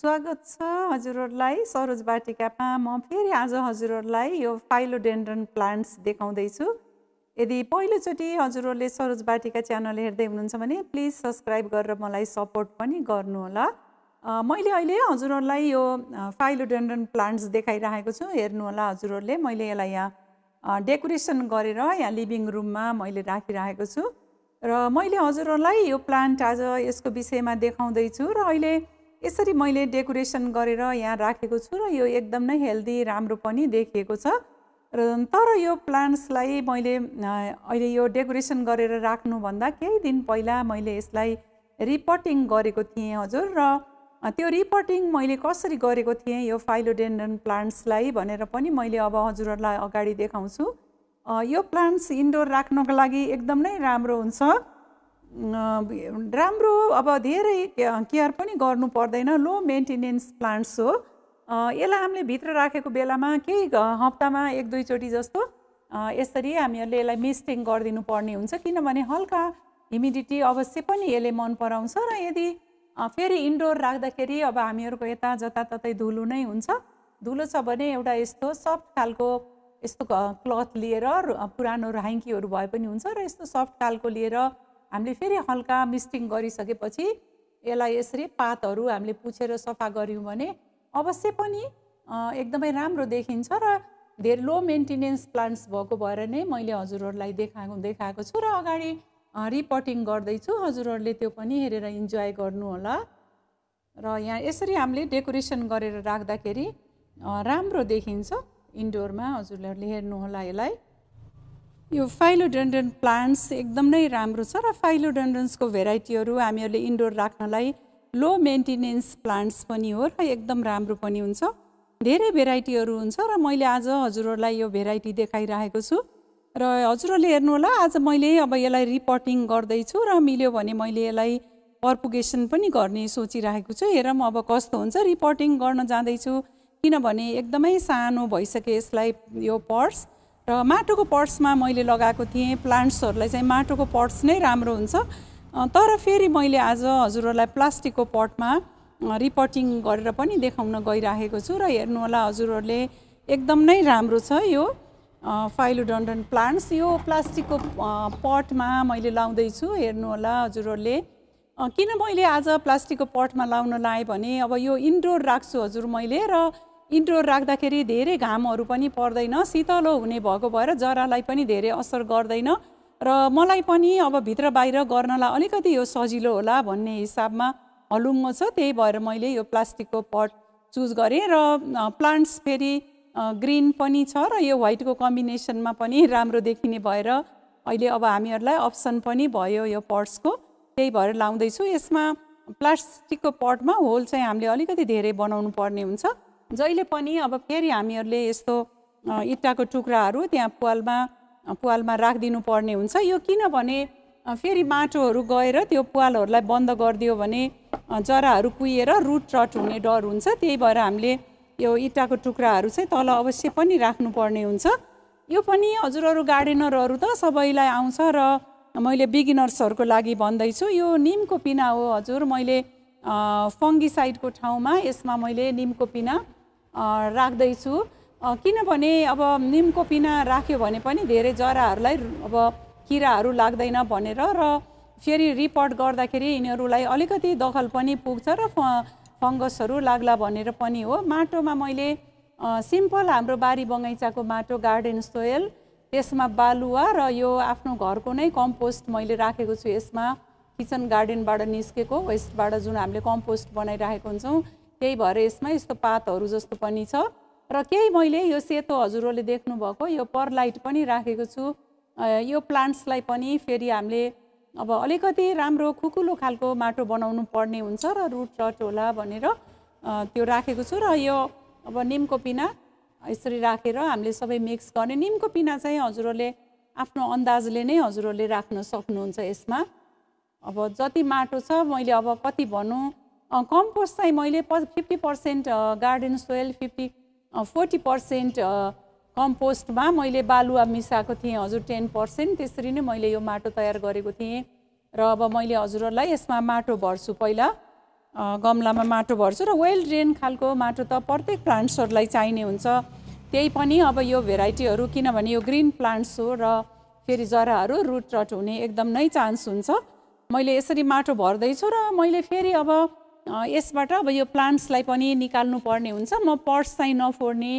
स्वागत छ हजुरहरूलाई सरोज वाटिकामा। म फेरि आज हजुरहरूलाई यो फाइलोडेन्ड्रन प्लान्ट्स देखाउँदैछु। यदि पहिलोचोटि हजुरहरूले सरोज वाटिका च्यानल हेर्दै हुनुहुन्छ भने प्लिज सब्सक्राइब गरेर मलाई सपोर्ट पनि गर्नुहोला। मैले अहिले हजुरहरूलाई यो फाइलोडेन्ड्रन प्लान्ट्स देखाइरहेको छु। हेर्नुहोला हजुरहरूले, मैले यसलाई यहाँ डेकोरेसन गरेर यहाँ लिभिङ रुममा मैले राखिरहेको छु र मैले हजुरहरूलाई यो प्लान्ट आज यसको विषयमा देखाउँदैछु र अहिले यसरी मैले डेकोरेसन गरेर यहाँ राखेको छु र यो एकदम नै हेल्दी राम्रो पनि देखिएको छ। तर यो प्लान्ट्सलाई मैले अहिले यो डेकोरेसन गरेर राख्नुभन्दा केही दिन पहिला मैले यसलाई रिपोर्टिङ गरेको थिएँ हजुर। र त्यो रिपोर्टिङ मैले कसरी गरेको थिएँ यो फाइलोडेन्ड्रन प्लान्ट्सलाई भनेर पनि मैले अब हजुरहरूलाई अगाडि देखाउँछु। यो प्लान्ट्स इन्डोर राख्नको लागि एकदम नै राम्रो हुन्छ। राम्रो अब धेरै केयर पनि गर्नु पर्दैन, लो मेन्टेनेन्स प्लान्ट्स हो। यसलाई हामीले भित्र राखेको बेलामा केही हप्तामा एक दुई चोटि जस्तो यसरी हामीहरूले यसलाई मिस्टिङ गरिदिनु पर्ने हुन्छ, किनभने हल्का ह्युमिडिटी अवश्य पनि यसले मन पराउँछ। र यदि फेरि इन्डोर राख्दाखेरि अब हामीहरूको यता जताततै धुलो नै हुन्छ। धुलो छ भने एउटा यस्तो सफ्ट खालको यस्तो क्लथ लिएर, पुरानो ह्याङ्कीहरू भए पनि हुन्छ, र यस्तो सफ्ट खालको लिएर हामीले फेरि हल्का मिस्टिङ गरिसकेपछि यसलाई यसरी पातहरू हामीले पुछेर सफा गऱ्यौँ भने अवश्य पनि एकदमै राम्रो देखिन्छ। र धेरै लो मेन्टेनेन्स प्लान्ट्स भएको भएर नै मैले हजुरहरूलाई देखाएको छु र अगाडि रिपोर्टिङ गर्दैछु। हजुरहरूले त्यो पनि हेरेर इन्जोय गर्नुहोला। र यहाँ यसरी हामीले डेकोरेसन गरेर राख्दाखेरि राम्रो देखिन्छ इन्डोरमा। हजुरहरूले हेर्नुहोला यसलाई। यो फाइलोडेन्ड्रन प्लान्ट्स एकदम नै राम्रो छ र फाइलोडेन्ड्रन्सको भेराइटीहरू हामीहरूले इन्डोर राख्नलाई लो मेन्टेनेन्स प्लान्ट्स पनि हो र एकदम राम्रो पनि हुन्छ। धेरै भेराइटीहरू हुन्छ र मैले आज हजुरहरूलाई यो भेराइटी देखाइरहेको छु र हजुरहरूले हेर्नुहोला। आज मैले अब यसलाई रिपोर्टिङ गर्दैछु र मिल्यो भने मैले यसलाई पर्पुगेसन पनि गर्ने सोचिरहेको छु। हेरौँ अब कस्तो हुन्छ। रिपोर्टिङ गर्न जाँदैछु किनभने एकदमै सानो भइसक्यो यसलाई यो पट्स, र माटोको पट्समा मैले लगाएको थिएँ। प्लान्ट्सहरूलाई चाहिँ माटोको पट्स नै राम्रो हुन्छ, तर फेरि मैले आज हजुरहरूलाई प्लास्टिकको पटमा रिपोर्टिङ गरेर पनि देखाउन गइरहेको छु। र हेर्नुहोला हजुरहरूले एकदम नै राम्रो छ यो फाइलोडेन्ड्रन प्लान्ट्स। यो प्लास्टिकको पटमा मैले लाउँदैछु। हेर्नुहोला हजुरहरूले, किन मैले आज प्लास्टिकको पटमा लाउन लाएँ भने अब यो इन्डोर राख्छु हजुर मैले, र इन्डोर राख्दाखेरि धेरै घामहरू पनि पर्दैन, शीतलो हुने भएको भएर जरालाई पनि धेरै असर गर्दैन र मलाई पनि अब भित्र बाहिर गर्नलाई अलिकति यो सजिलो होला भन्ने हिसाबमा हलुङ्गो छ, त्यही भएर मैले यो प्लास्टिकको पट चुज गरेँ। र प्लान्ट्स फेरि ग्रिन पनि छ र यो व्हाइटको कम्बिनेसनमा पनि राम्रो देखिने भएर अहिले अब हामीहरूलाई अप्सन पनि भयो यो पट्सको, त्यही भएर लाउँदैछु। यसमा प्लास्टिकको पटमा होल चाहिँ हामीले अलिकति धेरै बनाउनु पर्ने हुन्छ। जहिले पनि अब फेरि हामीहरूले यस्तो इँटाको टुक्राहरू त्यहाँ पुवालमा राखिदिनु पर्ने हुन्छ। यो किनभने फेरि माटोहरू गएर त्यो पुवालहरूलाई बन्द गरिदियो भने जराहरू कुहिएर रुट रट हुने डर हुन्छ, त्यही भएर हामीले यो इँटाको टुक्राहरू चाहिँ तल अवश्य पनि राख्नुपर्ने हुन्छ। यो पनि हजुरहरू गार्डनरहरू त सबैलाई आउँछ र मैले बिगिनर्सहरूको लागि भन्दैछु। यो निमको पिना हो हजुर। मैले फङ्गिसाइडको ठाउँमा यसमा मैले निमको पिना राख्दैछु, किनभने अब निमको पिना राख्यो भने पनि धेरै जराहरूलाई अब किराहरू लाग्दैन भनेर, र फेरि रिपोर्ट गर्दाखेरि यिनीहरूलाई अलिकति दखल पनि पुग्छ र फङ्गसहरू लाग्ला भनेर पनि हो। माटोमा मैले सिम्पल हाम्रो बारी बगैँचाको माटो गार्डन सोयल, त्यसमा बालुवा र यो आफ्नो घरको नै कम्पोस्ट मैले राखेको छु। यसमा किचन गार्डनबाट निस्केको वेस्टबाट जुन हामीले कम्पोस्ट बनाइरहेको हुन्छौँ, त्यही भएर यसमा यस्तो पातहरू जस्तो पनि छ। र केही मैले यो सेतो हजुरहरूले देख्नुभएको यो परलाइट पनि राखेको छु। यो प्लान्ट्सलाई पनि फेरि हामीले अब अलिकति राम्रो खुकुलो खालको माटो बनाउनु पर्ने हुन्छ र रुट रट होला भनेर त्यो राखेको छु। र यो अब निमको पिना यसरी राखेर हामीले सबै मिक्स गर्ने। निमको पिना चाहिँ हजुरहरूले आफ्नो अन्दाजले नै हजुरहरूले राख्न सक्नुहुन्छ यसमा। अब जति माटो छ मैले अब कति भनौँ, कम्पोस्ट चाहिँ मैले 50% गार्डन सोयल 40% कम्पोस्टमा मैले बालुवा मिसाएको थिएँ हजुर 10%। त्यसरी नै मैले यो माटो तयार गरेको थिएँ र अब मैले हजुरहरूलाई यसमा माटो भर्छु पहिला। गमलामा माटो भर्छु र वेल ड्रेन खालको माटो त प्रत्येक प्लान्ट्सहरूलाई चाहिने हुन्छ। त्यही पनि अब यो भेराइटीहरू किनभने यो ग्रिन प्लान्ट्स हो र फेरि जराहरू रुट रट हुने एकदम नै चान्स हुन्छ। मैले यसरी माटो भर्दैछु र मैले फेरि अब यसबाट अब यो प्लान्ट्सलाई पनि निकाल्नु पर्ने हुन्छ। म पट्स चाहिँ नफोड्ने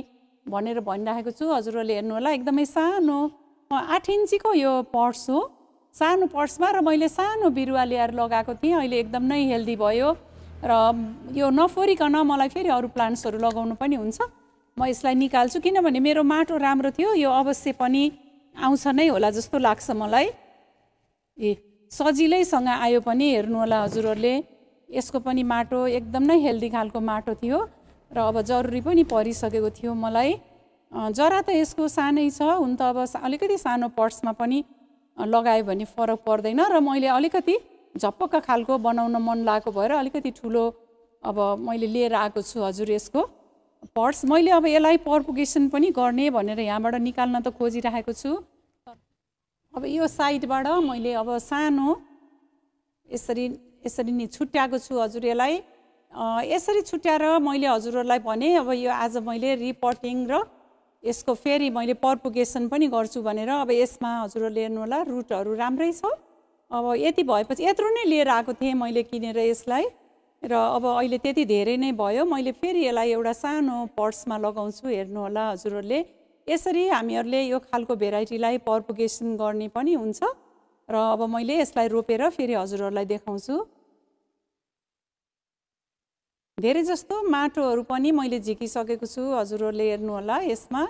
भनेर भनिराखेको छु। हजुरहरूले हेर्नु होला एकदमै सानो 8 इन्चीको यो पट्स हो, सानो पट्समा र मैले सानो बिरुवा ल्याएर लगाएको थिएँ। अहिले एकदम नै हेल्दी भयो र यो नफोरिकन मलाई फेरि अरू प्लान्ट्सहरू लगाउनु पनि हुन्छ। म यसलाई निकाल्छु किनभने मेरो माटो राम्रो थियो, यो अवश्य पनि आउँछ नै होला जस्तो लाग्छ मलाई। सजिलैसँग आयो पनि हेर्नु होला हजुरहरूले, यसको पनि माटो एकदम नै हेल्दी खालको माटो थियो र अब जरुरी पनि परिसकेको थियो मलाई। जरा त यसको सानै छ, हुन त अब अलिकति सानो पट्समा पनि लगायो भने फरक पर्दैन र मैले अलिकति झपक्क खालको बनाउन मन लागेको भएर अलिकति ठुलो अब मैले लिएर आएको छु हजुर यसको पट्स। मैले अब यसलाई पर्पुगेसन पनि गर्ने भनेर यहाँबाट निकाल्न त खोजिरहेको छु। अब यो साइडबाट मैले अब सानो यसरी नि छुट्याएको छु हजुर यसलाई। यसरी छुट्याएर मैले हजुरहरूलाई भने अब यो आज मैले रिपोर्टिङ र यसको फेरि मैले पर्पुगेसन पनि गर्छु भनेर। अब यसमा हजुरहरूले हेर्नु होला रुटहरू राम्रै छ। अब यति भएपछि यत्रो नै लिएर आएको थिएँ मैले किनेर यसलाई र अब अहिले त्यति धेरै नै भयो। मैले फेरि यसलाई एउटा सानो पट्समा लगाउँछु हेर्नु होला हजुरहरूले। यसरी हामीहरूले यो खालको भेराइटीलाई पर्पुगेसन गर्ने पनि हुन्छ र अब मैले यसलाई रोपेर फेरि हजुरहरूलाई देखाउँछु। धेरै जस्तो माटोहरू पनि मैले झिकिसकेको छु हजुरहरूले हेर्नु होला यसमा।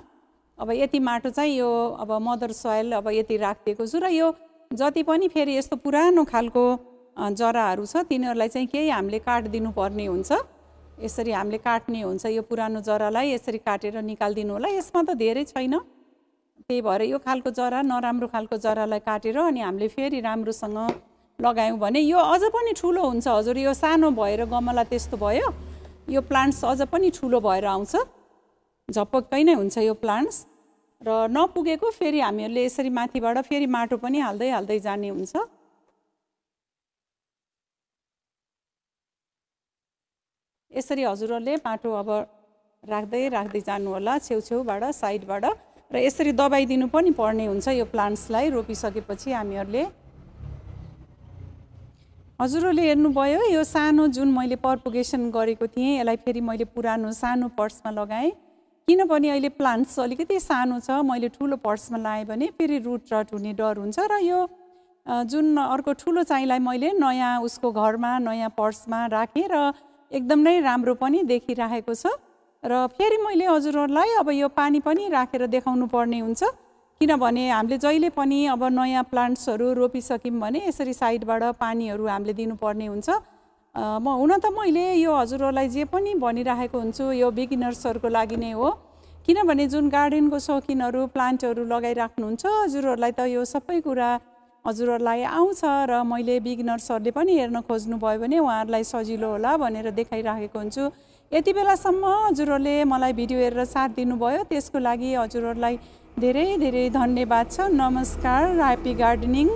अब यति माटो चाहिँ यो अब मदर सोइल अब यति राखिदिएको छु र यो जति पनि फेरि यस्तो पुरानो खालको जराहरू छ तिनीहरूलाई चाहिँ केही हामीले काटिदिनु पर्ने हुन्छ। यसरी हामीले काट्ने हुन्छ, यो पुरानो जरालाई यसरी काटेर निकालिदिनु होला। यसमा त धेरै छैन, त्यही भएर यो खालको जरा नराम्रो खालको जरालाई काटेर अनि हामीले फेरि राम्रोसँग लगायौँ भने यो अझ पनि ठुलो हुन्छ हजुर। यो सानो भएर गमला त्यस्तो भयो, यो प्लान्ट्स अझ पनि ठुलो भएर आउँछ, झपक्कै नै हुन्छ यो प्लान्ट्स। र नपुगेको फेरि हामीहरूले यसरी माथिबाट फेरि माटो पनि हाल्दै हाल्दै जाने हुन्छ। यसरी हजुरहरूले माटो अब राख्दै राख्दै जानु होला छेउछेउबाट साइडबाट र यसरी दबाई दिनु पनि पर्ने हुन्छ यो प्लान्ट्सलाई रोपिसकेपछि हामीहरूले। हजुरहरूले हेर्नुभयो यो सानो जुन मैले पर्पुगेसन गरेको थिएँ यसलाई फेरि मैले पुरानो सानो पट्समा लगाएँ किनभने अहिले प्लान्ट्स अलिकति सानो छ। मैले ठुलो पट्समा लगाएँ भने फेरि रुट रट हुने डर हुन्छ र यो जुन अर्को ठुलो चाहिँलाई मैले नयाँ उसको घरमा नयाँ पट्समा राखेँ र एकदम नै राम्रो पनि देखिरहेको छ। र फेरि मैले हजुरहरूलाई अब यो पानी पनि राखेर देखाउनु पर्ने हुन्छ किनभने हामीले जहिले पनि अब नयाँ प्लान्ट्सहरू रोपिसक्यौँ भने यसरी साइडबाट पानीहरू हामीले दिनुपर्ने हुन्छ। हुन त मैले यो हजुरहरूलाई जे पनि भनिरहेको हुन्छु यो बिगिनर्सहरूको लागि नै हो किनभने जुन गार्डनको शौकिनहरू प्लान्टहरू लगाइराख्नुहुन्छ हजुरहरूलाई त यो सबै कुरा हजुरहरूलाई आउँछ र मैले बिगिनर्सहरूले पनि हेर्न खोज्नुभयो भने उहाँहरूलाई सजिलो होला भनेर देखाइराखेको हुन्छु। यति बेलासम्म हजुरहरूले मलाई भिडियो हेरेर साथ दिनुभयो त्यसको लागि हजुरहरूलाई धेरै धेरै धन्यवाद छ। नमस्कार, ह्यापी गार्डनिङ।